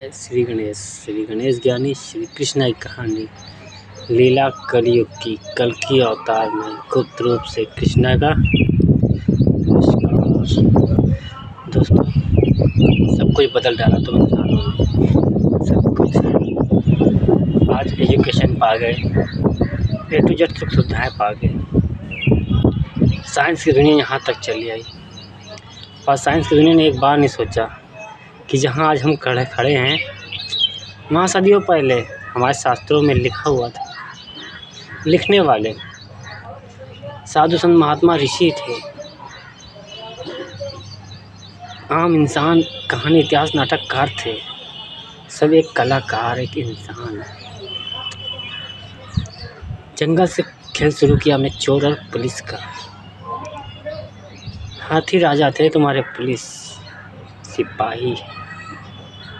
श्री गणेश ज्ञानी श्री कृष्ण की कहानी। लीला कलयुग की कल्कि अवतार में गुप्त रूप से कृष्णा का दोस्तों सब कुछ बदल डाला तुम इंसानों ने। सब कुछ आज एजुकेशन पा गए, ए टू जेड सुख सुविधाएँ पा गए। साइंस की दुनिया यहाँ तक चली आई, और साइंस की दुनिया ने एक बार नहीं सोचा कि जहाँ आज हम खड़े हैं वहाँ सदियों पहले हमारे शास्त्रों में लिखा हुआ था। लिखने वाले साधु संत महात्मा ऋषि थे, आम इंसान कहानी इतिहास नाटककार थे। सब एक कलाकार, एक इंसान। जंगल से खेल शुरू किया हमने चोर और पुलिस का। हाथी राजा थे तुम्हारे पुलिस सिपाही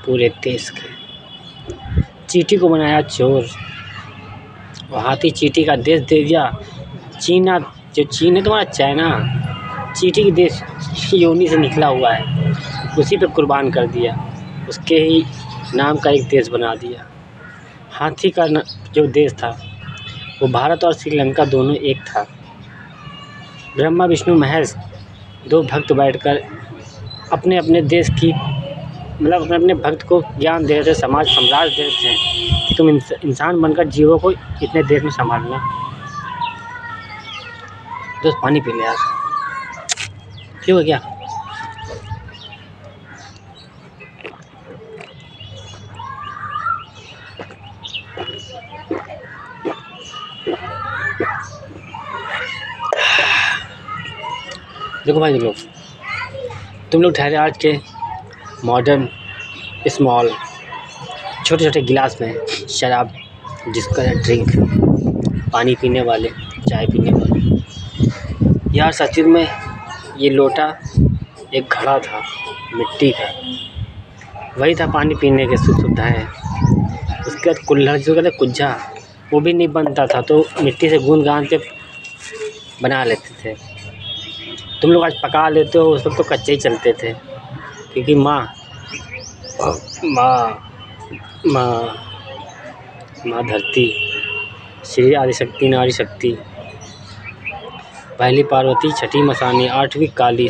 पूरे देश के। चींटी को बनाया चोर, और हाथी चींटी का देश दे दिया। चीना जो चीन है तुम्हारा चाइना, चींटी की देश योनि से निकला हुआ है, उसी पे कुर्बान कर दिया। उसके ही नाम का एक देश बना दिया। हाथी का जो देश था वो भारत और श्रीलंका दोनों एक था। ब्रह्मा विष्णु महेश दो भक्त बैठकर अपने अपने देश की अपने अपने भक्त को ज्ञान दे रहे थे, समाज साम्राज्य दे रहे थे कि तुम इंसान बनकर जीवों को इतने देश में संभालना। दोस्त पानी पी ले यार, क्यों है क्या? देखो भाई तुम लोग ठहरे आज के मॉडर्न स्मॉल छोटे छोटे गिलास में शराब, जिसका ड्रिंक, पानी पीने वाले, चाय पीने वाले। यार सचमुच में ये लोटा एक घड़ा था मिट्टी का, वही था पानी पीने के सुख सुविधाएँ। उसके बाद कुल्हड़ जो कहते कुज्जा, वो भी नहीं बनता था तो मिट्टी से गूंद गांद के बना लेते थे। तुम लोग आज पका लेते हो, उस वक्त तो कच्चे ही चलते थे, क्योंकि माँ धरती, श्री आदिशक्ति नारी शक्ति, पहली पार्वती, छठी मसानी, आठवीं काली,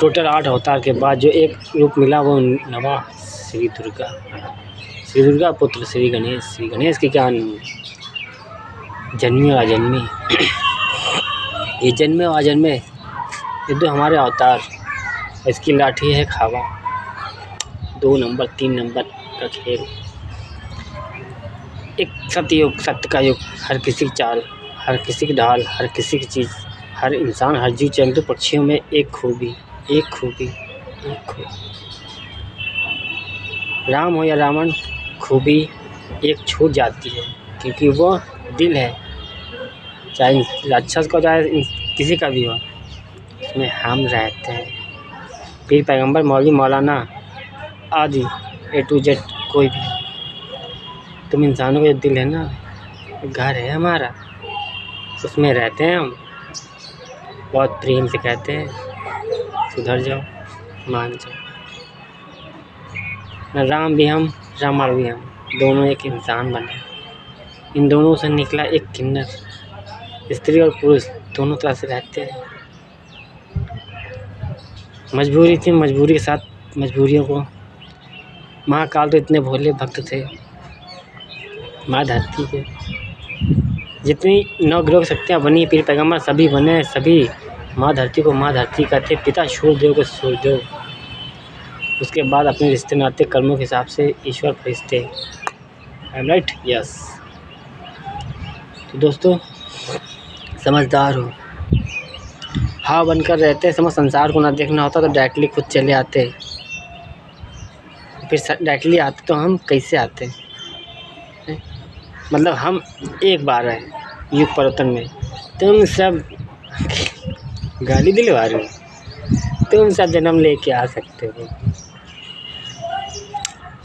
टोटल 8 अवतार के बाद जो एक रूप मिला वो नवा श्री दुर्गा पुत्र श्री गणेश की क्या जन्मी और अजन्मी। ये जन्मे और अजन्मे ये दो हमारे अवतार। इसकी लाठी है खावा, 2 नंबर 3 नंबर का खेल। एक सत्ययुग, सत्य का युग, हर किसी की चाल, हर किसी की ढाल, हर किसी की चीज़, हर इंसान, हर जीव जंतु पक्षियों में एक खूबी। राम हो या रावण, खूबी एक छूट जाती है, क्योंकि वो दिल है, चाहे राक्षस का चाहे किसी का भी हो, उसमें हम रहते हैं। पीर पैगंबर मौलवी मौलाना आदि ए टू जेड कोई भी, तुम इंसानों का जो दिल है ना, घर है हमारा, उसमें रहते हैं हम। बहुत प्रेम से कहते हैं सुधर जाओ, मान जाओ। न राम भी हम, रामायण भी हम, दोनों एक इंसान बने। इन दोनों से निकला एक किन्नर। स्त्री और पुरुष दोनों तरह से रहते हैं। मजबूरी थी, मजबूरी के साथ मजबूरियों को। महाकाल तो इतने भोले भक्त थे। माँ धरती के जितनी 9 ग्रहों की शक्तियाँ बनी, पीर पैगंबर सभी बने, सभी माँ धरती को माँ धरती कहते, पिता सूर्यदेव को सूर्यदेव। उसके बाद अपने रिश्ते नाते कर्मों के हिसाब से ईश्वर फरिश्ते। I am right? यस। तो दोस्तों समझदार हो, हाँ बनकर रहते। समझ संसार को ना देखना होता तो डायरेक्टली खुद चले आते। फिर डायरेक्टली आते तो हम कैसे आते? मतलब हम एक बार हैं युग परिवर्तन में, तुम सब गाली दिलवा रहे हो। तुम सब जन्म लेके आ सकते हो,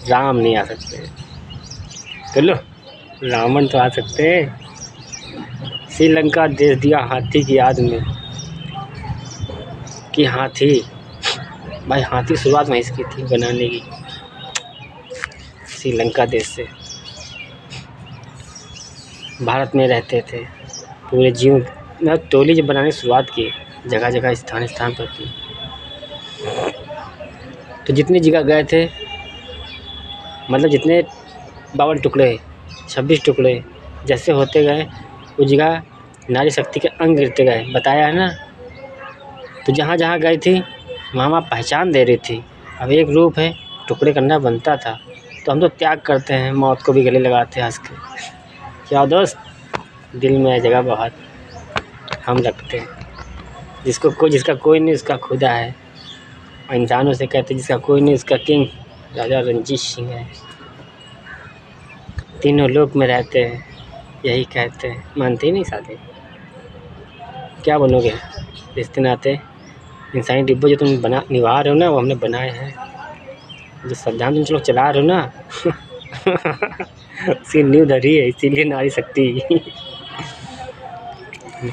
राम नहीं आ सकते। चलो रावण तो आ सकते हैं। श्रीलंका देश दिया हाथी की याद में, कि हाथी भाई, हाथी शुरुआत वहीं की थी बनाने की। श्रीलंका देश से भारत में रहते थे। पूरे जीवन में टोली जब बनाने की शुरुआत की, जगह जगह स्थान स्थान पर की, तो जितनी जगह गए थे, मतलब जितने 52 टुकड़े 26 टुकड़े जैसे होते गए, उस जगह नारी शक्ति के अंग गिरते गए। बताया है ना। तो जहाँ जहाँ गई थी वहाँ पहचान दे रही थी। अब एक रूप है, टुकड़े करना बनता था, तो हम तो त्याग करते हैं, मौत को भी गले लगाते हैं हंस के। क्या दोस्त, दिल में है जगह बहुत हम रखते हैं। जिसका कोई नहीं उसका खुदा है। और इंसानों से कहते जिसका कोई नहीं उसका किंग राजा रणजीत सिंह है। तीनों लोक में रहते हैं, यही कहते हैं। मानते ही नहीं साथे, क्या बनोगे रिश्ते नाते। इंसानी डिब्बे जो तुम निभा रहे हो ना, वो हमने बनाए हैं। जो संविधान तुम लोग चला रहे हो ना उसकी नींव धरी है, इसीलिए नारी शक्ति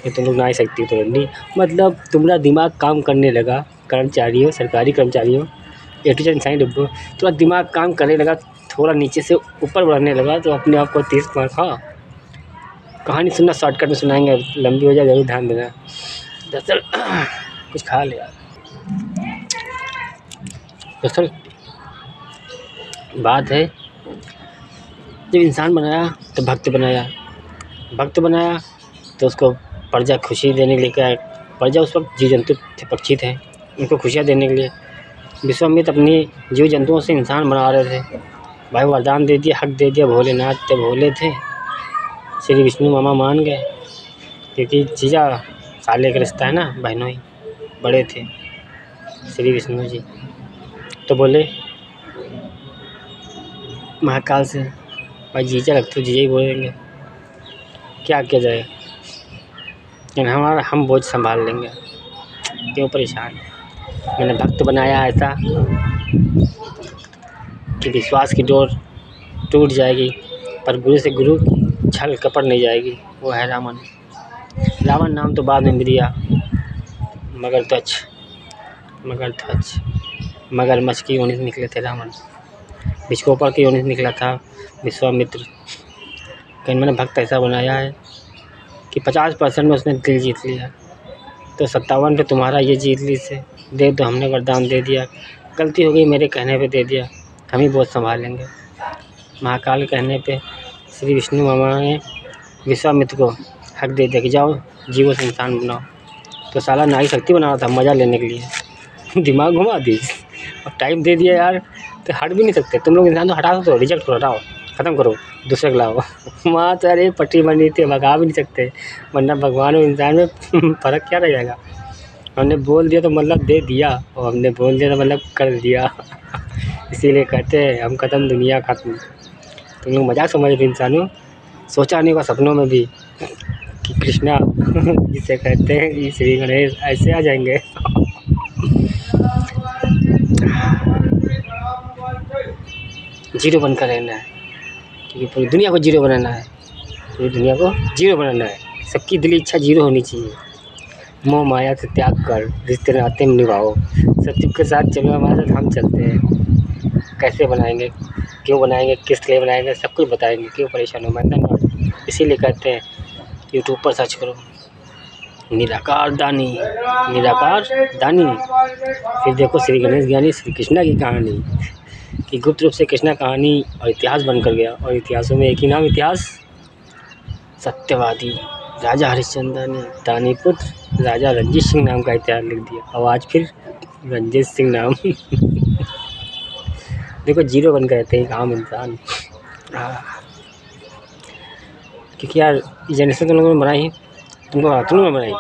तुम लोग नारी शक्ति तो नहीं, मतलब तुम्हारा दिमाग काम करने लगा। कर्मचारियों, सरकारी कर्मचारियों, ए टू जेड इंसानी डिब्बों, थोड़ा दिमाग काम करने लगा, थोड़ा नीचे से ऊपर बढ़ने लगा, तो अपने आप को 30 मार्क। हाँ, कहानी सुनना शॉर्टकट में सुनाएंगे, लंबी हो जाए ज़रूर ध्यान देना। दरअसल कुछ खा लिया। दरअसल बात है, जब इंसान बनाया तो भक्त बनाया, भक्त बनाया तो उसको प्रजा खुशी देने के लिए क्या है। प्रजा उस वक्त जीव जंतु थे, पक्षी थे, उनको खुशियाँ देने के लिए विश्वामित्र अपनी जीव जंतुओं से इंसान बना रहे थे। भाई वरदान दे दिया, हक दे दिया। भोलेनाथ थे, भोले थे, श्री विष्णु मामा मान गए, क्योंकि जीजा साले का रिश्ता है ना, बहनों ही बड़े थे श्री विष्णु जी। तो बोले महाकाल से, भाई जीजा लगते हो, जीजा ही बोलेंगे, क्या किया जाए, लेकिन हम बोझ संभाल लेंगे, क्यों परेशान। मैंने भक्त बनाया ऐसा कि विश्वास की डोर टूट जाएगी, पर गुरु से गुरु छल कपट नहीं जाएगी। वो है रावण। रावण नाम तो बाद में मिलिया, मगरमच्छ की योनि से निकले थे रावण। विश्वकोपर की योनि से निकला था विश्वामित्र। कहीं मैंने भक्त ऐसा बनाया है कि 50% में उसने दिल जीत लिया, तो 57 पे तुम्हारा ये जीत ली से दे दो। हमने वरदान दे दिया, गलती हो गई मेरे कहने पे दे दिया, हम ही बोझ संभाल लेंगे। महाकाल के कहने पे श्री विष्णु मामा ने विश्वामित्र को हक दे दिया कि जाओ जीवों से इंसान बनाओ। तो साला नारी शक्ति बना रहा था मज़ा लेने के लिए दिमाग घुमा दी और टाइम दे दिया यार, तो हट भी नहीं सकते तुम लोग। इंसान तो हटा दो, रिजेक्ट करो, हटाओ, ख़त्म करो, दूसरे को लाओ। वहाँ तो अरे पट्टी बनी थी, भगा भी नहीं सकते, वरना भगवान और इंसान में फ़र्क क्या रह जाएगा। हमने बोल दिया तो मतलब दे दिया, और हमने बोल दिया तो मतलब कर दिया। इसीलिए कहते हैं हम ख़त्म दुनिया ख़त्म। तुम लोग मजाक समझ रहे इंसानों, सोचा नहीं होगा सपनों में भी कि कृष्णा जिसे कहते हैं कि श्री गणेश ऐसे आ जाएंगे। जीरो बनकर रहना है, क्योंकि पूरी दुनिया को जीरो बनाना है, पूरी दुनिया को जीरो बनाना है। सबकी दिली इच्छा जीरो होनी चाहिए। मोह माया से त्याग कर रिश्ते नाते में निभाओ, सत्य के साथ चलो, हमारे साथ हम चलते हैं। कैसे बनाएंगे, क्यों बनाएंगे, किस लिए बनाएंगे, सब कुछ बताएंगे, क्यों परेशान हो। मैं धन्यवाद। इसीलिए कहते हैं यूट्यूब पर सर्च करो निराकार दानी, निराकार दानी, फिर देखो श्री गणेश ज्ञानी श्री कृष्णा की कहानी, कि गुप्त रूप से कृष्णा कहानी और इतिहास बनकर गया। और इतिहासों में एक ही नाम इतिहास, सत्यवादी राजा हरिश्चंद्र ने दानी पुत्र राजा रणजीत सिंह नाम का इतिहास लिख दिया, और आज फिर रणजीत सिंह नाम देखो जीरो बन गए रहते हैं आम इंसान। क्योंकि यार जनरेशन तुम लोगों ने बनाई, तुम लोग बनाई,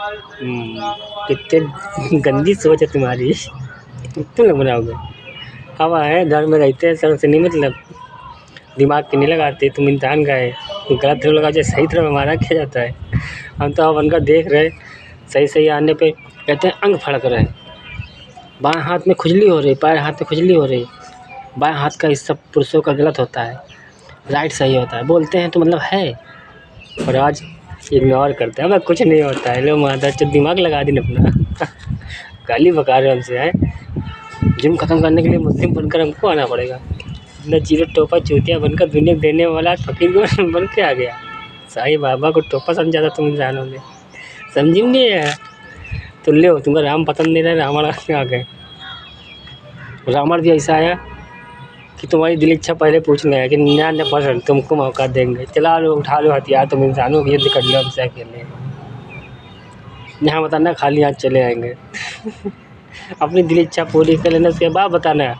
कितने गंदी सोच है तुम्हारी, तुम लोग बनाओगे। हवा है, घर में रहते हैं, सर से नहीं मतलब, दिमाग के नहीं लगाते। तुम इंसान का है, गलत तरफ लगा जाए, सही तरफ हमारा किया जाता है। हम तो बनकर देख रहे, सही आने पे कहते हैं अंग फड़क रहे, बाएं हाथ में खुजली हो रही, बाएं हाथ में खुजली हो रही। बाएं हाथ का हिस्सा पुरुषों का गलत होता है, राइट सही होता है, बोलते हैं तो मतलब है, और आज इग्नोर करते हैं, अब कुछ नहीं होता है। लो माता चो दिमाग लगा दी अपना गाली बका रहे हमसे है। जुर्म ख़त्म करने के लिए मुस्लिम बनकर हमको आना पड़ेगा। न जीरो टोपा चूतिया बनकर दुनिया देने वाला फकीर को बन के आ गया। साईं बाबा को टोपा समझा था तुम इंसानों ने, समझी नहीं है। तो ले तुमको राम पसंद नहीं रहा, रावण आ गए। रावण भी ऐसा आया कि तुम्हारी दिल इच्छा पहले पूछना है कि 99% तुमको मौका देंगे, चला लो उठा लो हथियार, तुम इंसानों को युद्ध कर लो हमसे अकेले, यहाँ बताना खाली हाथ चले आएंगे। अपनी दिल इच्छा पूरी कर लेना, उसके बाद बताना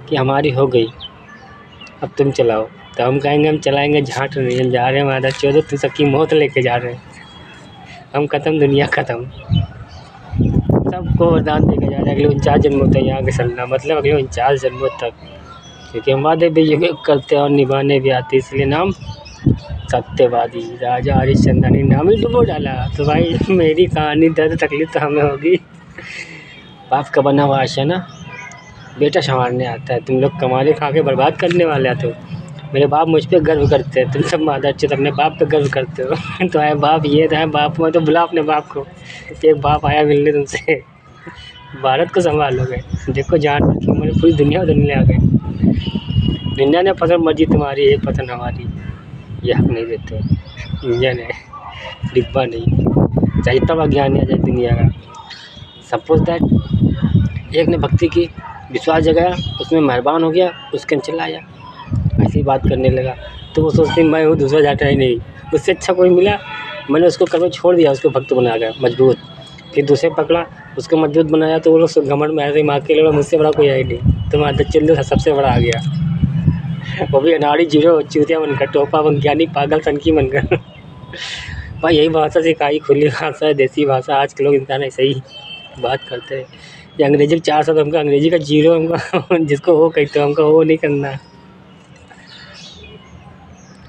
कि हमारी हो गई, अब तुम चलाओ। तो हम कहेंगे हम चलाएंगे झाट नहीं, हम जा रहे हैं माता चौदह तुम सबकी मौत लेके जा रहे हैं, हम ख़त्म दुनिया ख़त्म, सबको वरदान देके जा रहे हैं अगले 49 जन्मों तक यहाँ के चलना, मतलब अगले 49 जन्मों तक, क्योंकि हम वादे भी ये करते हैं और निभाने भी आते, इसलिए नाम सत्यवादी राजा हरिश्चंद्र ने नाम ही डुबो डाला। तो भाई मेरी कहानी दर्द तकलीफ तो हमें होगी, बाप का बना हुआ आशा ना बेटा संवारने आता है, तुम लोग कमाने खा के बर्बाद करने वाले आते हो। मेरे बाप मुझ पर गर्व करते हैं, तुम सब मादरचोद अपने बाप पे गर्व करते हो। तो है बाप ये तो है बाप में, तो बुला अपने बाप को, एक बाप आया मिलने तुमसे, भारत को संभालोगे। देखो जान रखी हमारी पूरी दुनिया बदलने आ गए। 99% मर्जी तुम्हारी, 1% हमारी, ये हक नहीं देते। इंजन है डिब्बा नहीं, चाहे तब अज्ञान आ जाए दुनिया का। सपोज दैट एक ने भक्ति की, विश्वास जगाया, उसमें मेहरबान हो गया, उसके चला आया ऐसी बात करने लगा, तो वो सोचती मैं हूँ दूसरा जाता ही नहीं, उससे अच्छा कोई मिला, मैंने उसको कर्म छोड़ दिया, उसको भक्त बना गया मजबूत। फिर दूसरे पकड़ा, उसको मजबूत बनाया, तो वो लोग घमंड में ऐसे माँ के लोग मुझसे बड़ा कोई है ही नहीं, तो माता चल सबसे बड़ा आ गया, वो भी अनाड़ी जीरो चूतिया बनकर, टोपा वैज्ञानी पागल सनकी बनकर। भाई यही भाषा सिखाई, खुली भाषा है, देसी भाषा। आज के लोग इंसान ऐसे ही बात करते हैं। ये अंग्रेजी का 4 शब्द, हमको अंग्रेजी का जीरो, हमको जिसको हो कहते हो, हमको हो नहीं करना है,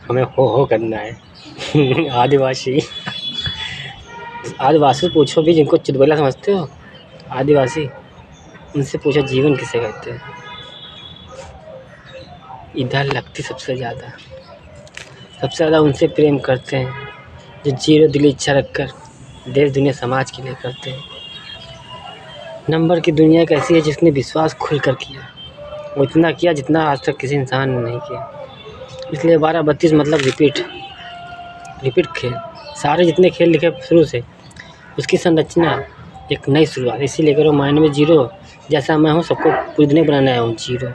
हमें हो करना है। आदिवासी आदिवासी पूछो भी, जिनको चुटकुला समझते हो आदिवासी, उनसे पूछो जीवन किसे कहते हैं। इधर लगती सबसे ज़्यादा उनसे प्रेम करते हैं जो जीरो दिल इच्छा रखकर देश दुनिया समाज के लिए करते हैं। नंबर की दुनिया एक ऐसी है जिसने विश्वास खुलकर किया, वो इतना किया जितना आज तक किसी इंसान ने नहीं किया। इसलिए 12-32 मतलब रिपीट खेल, सारे जितने खेल लिखे शुरू से, उसकी संरचना एक नई शुरुआत। इसीलिए करो माइंड में जीरो, जैसा मैं हूँ सबको पूरी दुनिया बनाने आया हूँ। जीरो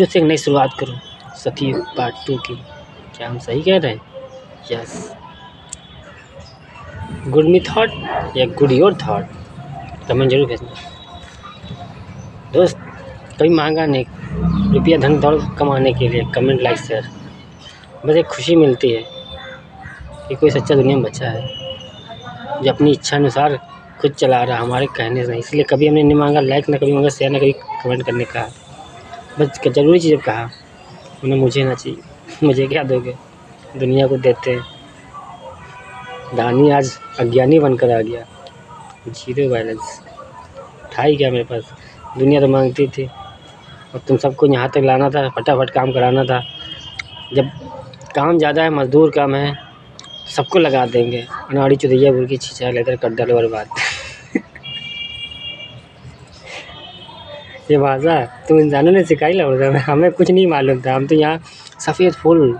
से एक नई शुरुआत करो। सतयुग पार्ट 2 की, क्या हम सही कह रहे हैं? यस। गुड मी थॉट या गुड योर थॉट, कमेंट जरूर भेजना दोस्त। कभी मांगा नहीं रुपया धन दौलत कमाने के लिए, कमेंट लाइक शेयर, बस एक खुशी मिलती है कि कोई सच्चा दुनिया में बचा है जो अपनी इच्छा अनुसार खुद चला रहा, हमारे कहने से नहीं। इसलिए कभी हमने नहीं मांगा लाइक, ना कभी मांगा शेयर, ना कभी कमेंट करने का। बस ज़रूरी चीज़ कहा, उन्हें मुझे ना चाहिए, मुझे क्या दोगे, दुनिया को देते हैं। दानी आज अज्ञानी बनकर आ गया, जीरो बैलेंस था ही क्या मेरे पास। दुनिया तो मांगती थी और तुम सबको यहाँ तक लाना था, फटाफट काम कराना था। जब काम ज़्यादा है, मजदूर कम है, सबको लगा देंगे। अनाड़ी चुदैया बोल के छिछा लेकर कर डालो बर्बाद। ये भाषा तुम इंसानों ने सिखाई लौड़ा, हमें कुछ नहीं मालूम था। हम तो यहाँ सफ़ेद फूल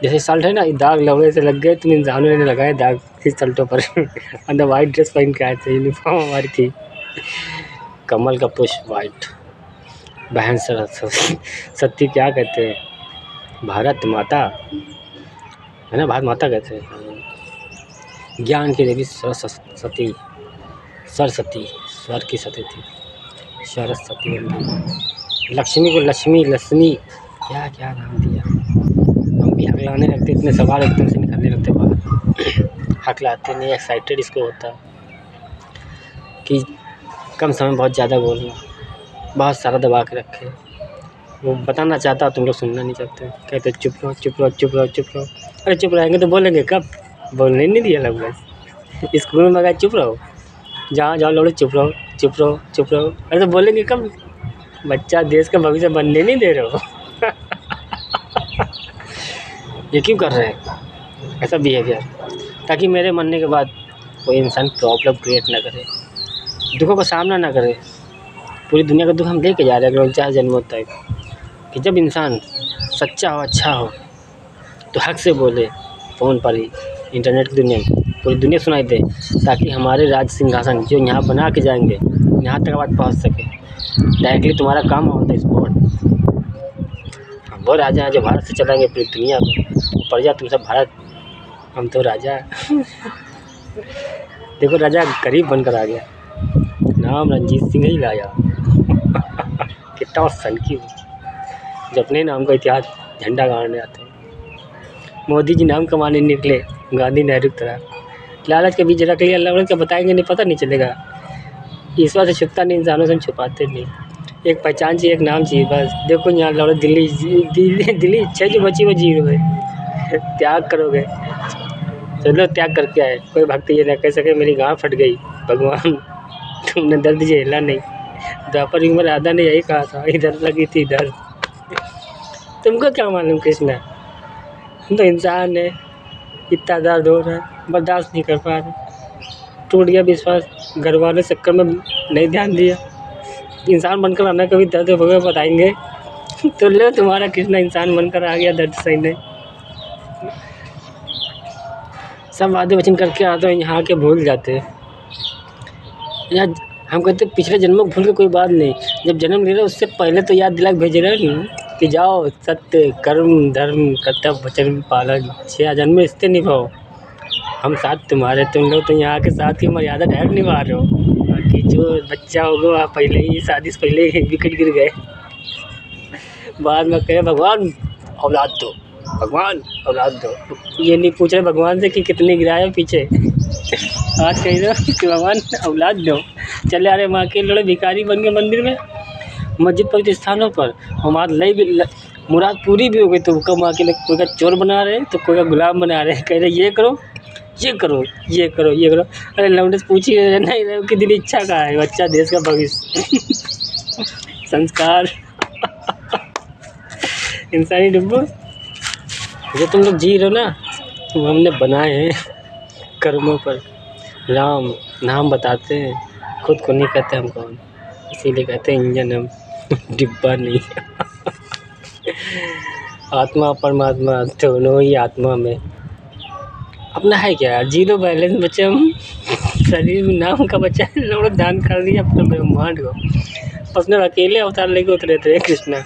जैसे सल्ट है ना, दाग लवड़े से लग गए, तुम इंसानों ने लगाए दाग इस सल्टों पर। अंदर वाइट ड्रेस पहन के आए थे, यूनिफॉर्म हमारी थी कमल का पुष्प वाइट। बहन सती क्या कहते हैं, भारत माता है ना, भारत माता कहते हैं। ज्ञान की देवी सरस्वती, स्वर की सती थी, सरस्वती। लक्ष्मी को लक्ष्मी क्या क्या नाम दिया। हम भी हकलाने लगते, इतने सवाल एकदम से निकलने लगते बाहर। हकलाते नहीं, एक्साइटेड इसको होता कि कम समय बहुत ज़्यादा बोलना, बहुत सारा दबा के रखे। वो बताना चाहता, तुम लोग सुनना नहीं चाहते, कहते चुप रहो चुप रहो चुप रहो चुप रहो। अरे चुप रहेंगे तो बोलेंगे कब, बोलने नहीं दिया लोग। बस स्कूल में मगर चुप रहो, जहाँ जाओ लोग चुप रहो चुप रहो चुप रहो। अरे तो बोलेंगे कब, बच्चा देश का भविष्य बनने नहीं दे रहे हो। ये क्यों कर रहे हैं ऐसा बिहेवियर, ताकि मेरे मरने के बाद कोई इंसान प्रॉब्लम क्रिएट ना करे, दुखों का सामना ना करे। पूरी दुनिया का दुख हम लेके जा रहे हैं 49 जन्मों तक। कि जब इंसान सच्चा हो, अच्छा हो, तो हक से बोले फ़ोन पर ही, इंटरनेट की दुनिया में पूरी दुनिया सुनाई दे, ताकि हमारे राज सिंहासन जो यहाँ बना के जाएंगे यहाँ तक आवाज़ पहुँच सके। डायरेक्टली तुम्हारा काम ऑन द स्पॉट। वो राजा हैं जो भारत से चलाएंगे पूरी दुनिया को। प्रजा तुम सब भारत, हम तो राजा। देखो राजा गरीब बनकर आ गया, नाम रंजीत सिंह ही लाया। कितना सन की जो अपने नाम का इतिहास झंडा गाड़ने आते हैं। मोदी जी नाम कमाने निकले गांधी नेहरू की तरह, लालच के बीच रख लिया, लालच का बताएंगे नहीं, पता नहीं चलेगा। ईश्वर से छुपता नहीं, इंसानों से हम छुपाते नहीं। एक पहचान चाहिए, एक नाम चाहिए बस। देखो यहाँ लौड़े दिल्ली इच्छा जो बची वो जीरो है। त्याग करोगे, चलो त्याग करके आए। कोई भक्त ये न कह सके मेरी गाँव फट गई, भगवान तुमने दर्द झेला नहीं। द्वापर युग में राधा ने यही कहा था, इधर लगी थी इधर। तुमको क्या मालूम कृष्णा, हम तो इंसान है, इतना दर्द हो रहा है, बर्दाश्त नहीं कर पा रहे। टूट गया विश्वास, घर वाले चक्कर में नहीं ध्यान दिया। इंसान बनकर आना कभी दर्द वगैरह बताएंगे तो लो तुम्हारा कृष्णा इंसान बनकर आ गया दर्द सही नहीं। सब वादे वचन करके आते हैं, यहाँ आके भूल जाते हैं। या हम कहते पिछले जन्मों को भूल के कोई बात नहीं, जब जन्म ले रहे उससे पहले तो याद दिला भेज रहे हैं कि जाओ सत्य कर्म धर्म कर्तव्य वचन पालन 6 जन्म में रिश्ते निभाओ। हम साथ तुम्हारे, तुम लोग तो यहाँ के साथ की मर्यादा डायरेक्ट निभा रहे हो। बाकी जो बच्चा होगा वहाँ पहले ही शादी से पहले ही विकेट गिर गए। बाद में कहे भगवान औलाद दो, भगवान औलाद दो। ये नहीं पूछ रहे भगवान से कि कितने गिराए पीछे। आज कह रहे हो कि भगवान औलाद दो, चले आ रहे माँ के लड़े भिखारी बन गए मंदिर में, मस्जिद पवित्र स्थानों पर। हमारा लई भी मुराद पूरी भी हो गई, तो कम आके कोई का चोर बना रहे तो कोई का गुलाम बना रहे। कह रहे ये करो ये करो ये करो ये करो। अरे लौंडे से पूछिए नहीं रहे कि दिल इच्छा का है, बच्चा देश का भविष्य। संस्कार इंसानी डब्बू जो तुम लोग जी रहे हो ना, वो हमने बनाए हैं कर्मों पर। राम नाम बताते हैं, खुद को नहीं कहते हम कौन, इसीलिए कहते हैं इंजन हम, डिब्बा नहीं। आत्मा परमात्मा दोनों ही आत्मा में। अपना है क्या यार, जीरो बैलेंस बच्चे हम। शरीर में नाम का बच्चा है, लोग दान कर दिया अपने ब्रह्मांड को। उसने अकेले अवतार लेके उतरे थे कृष्णा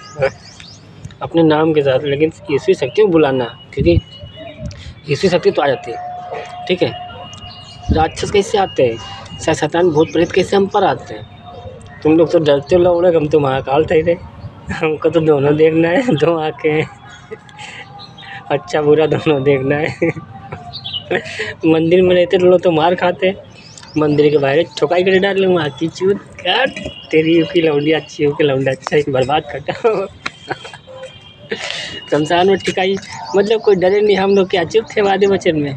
अपने नाम के साथ। लेकिन ईश्वरी शक्ति को बुलाना, क्योंकि ईश्वरी शक्ति तो आ जाती है, ठीक है। राक्षस कैसे आते हैं, शैतान भूत प्रेत कैसे हम पर आते हैं। तुम लोग तो डरते हो लोग, हम तो महाकाल थे। हमको तो दोनों देखना है, दो आँखें, अच्छा बुरा दोनों देखना है। मंदिर में रहते लोग तो मार खाते, मंदिर के बाहर ठोकाई कर डाल वहाँ की चूत काट तेरी की लौंडी अच्छी हो के लौंडा अच्छा ही बर्बाद करता। शमशान में ठिकाई, मतलब कोई डरे नहीं। हम लोग क्या चुप थे वादे वचन में,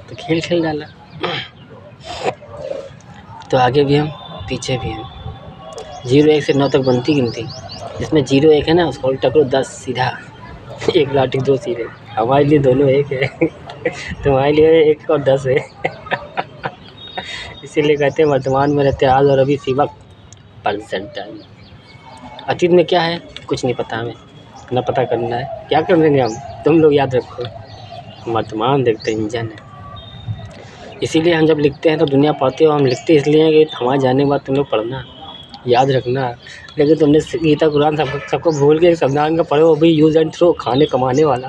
तो खेल खेल डाला। तो आगे भी हम पीछे भी हम। 0 1 से 9 तक बनती गिनती, जिसमें 0 1 है ना उसको उल्टा करो 10 सीधा, 1 लाठी 2 सीधे। हमारे लिए दोनों एक है, तुम्हारे लिए 1 और 10 है। इसीलिए कहते हैं वर्तमान में रहते आज और अभी सी वक्त प्रेजेंट टाइम। अतीत में क्या है कुछ नहीं पता हमें, ना पता करना है, क्या कर लेंगे हम। तुम लोग याद रखो वर्तमान देखते इंजन है। इसीलिए हम जब लिखते हैं तो दुनिया पढ़ते हो, हम लिखते इसलिए हैं कि हमारे जाने के बाद तुम लोग पढ़ना याद रखना। लेकिन तुमने गीता कुरान सबको भूल के संविधान का पढ़ो, वो भी यूज़ एंड थ्रो, खाने कमाने वाला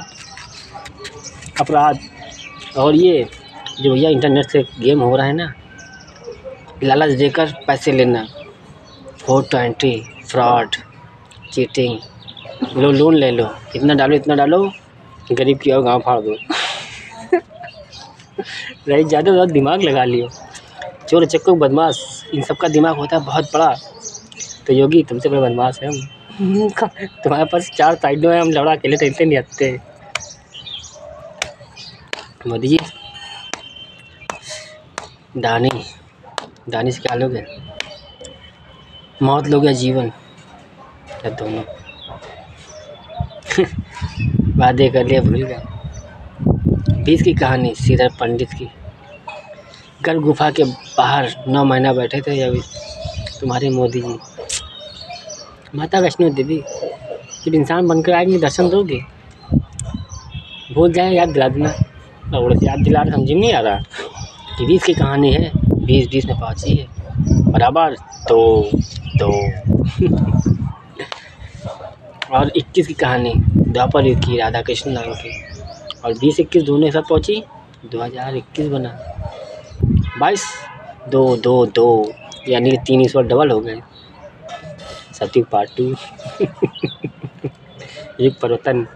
अपराध। और ये जो भैया इंटरनेट से गेम हो रहा है ना, लालच देकर पैसे लेना, फोटो एंट्री, फ्रॉड, चीटिंग, लो लोन ले लो, इतना डालो, गरीब की और गाँव फाड़ दो। रही ज़्यादा दिमाग लगा लियो। चोर चक्कर बदमाश इन सब का दिमाग होता है बहुत बड़ा। तो योगी तुमसे बड़े बदमाश है हम। तुम्हारे पास 4 साइडों हैं, हम लड़ा अकेले टेंशन नहीं आते। मोदी जी दानी से क्या लोगे, मौत लोगे या जीवन, या दोनों। वादे कर लिया भूल गए। 20 की कहानी श्रीधर पंडित की। गर्भ गुफा के बाहर 9 महीना बैठे थे अभी तुम्हारे मोदी जी। माता वैष्णो देवी जब इंसान बनकर आएंगे दर्शन दोगे? भूल जाए याद दिला देना। और याद दिला रहे समझ नहीं आ रहा कि 20 की कहानी है, 20 में पहुँची है बराबर। तो और 21 की कहानी द्वापर युग की, राधा कृष्ण नाम की, और 20-21 दोनों एक साथ पहुँची, 2021 बना। 22 2 यानी कि 3 इस बार डबल हो गए। सतयुग पार्ट 2 युग परिवर्तन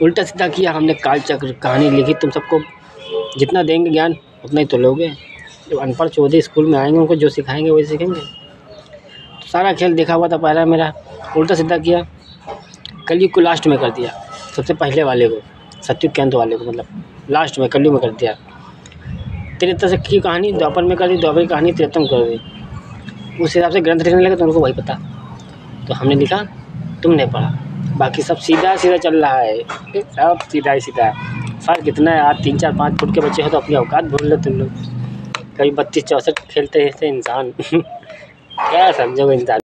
उल्टा सीधा किया हमने, काल चक्र कहानी लिखी। तुम सबको जितना देंगे ज्ञान उतना ही तो लोगे। जो अनपढ़ चौधरी स्कूल में आएंगे उनको जो सिखाएंगे वही सीखेंगे। तो सारा खेल देखा हुआ था पहला मेरा, उल्टा सीधा किया, कलयुग को लास्ट में कर दिया, सबसे पहले वाले को, सतयुग के अंत वाले को, मतलब लास्ट में कलयुग में कर दिया। त्रेता की कहानी द्वापर में कर दी, द्वापर की कहानी त्रेता में कर दी। उस हिसाब से ग्रंथ लिखने लगे तो उनको वही पता, तो हमने लिखा, तुमने पढ़ा, बाकी सब सीधा सीधा चल रहा है, सब सीधा ही सीधा। फ़र्क कितना है, आज 3, 4, 5 फुट के बच्चे हो तो अपनी औकात भूल लो तुम लोग। कभी 32-64 खेलते हैं इंसान क्या समझोगे इंसान।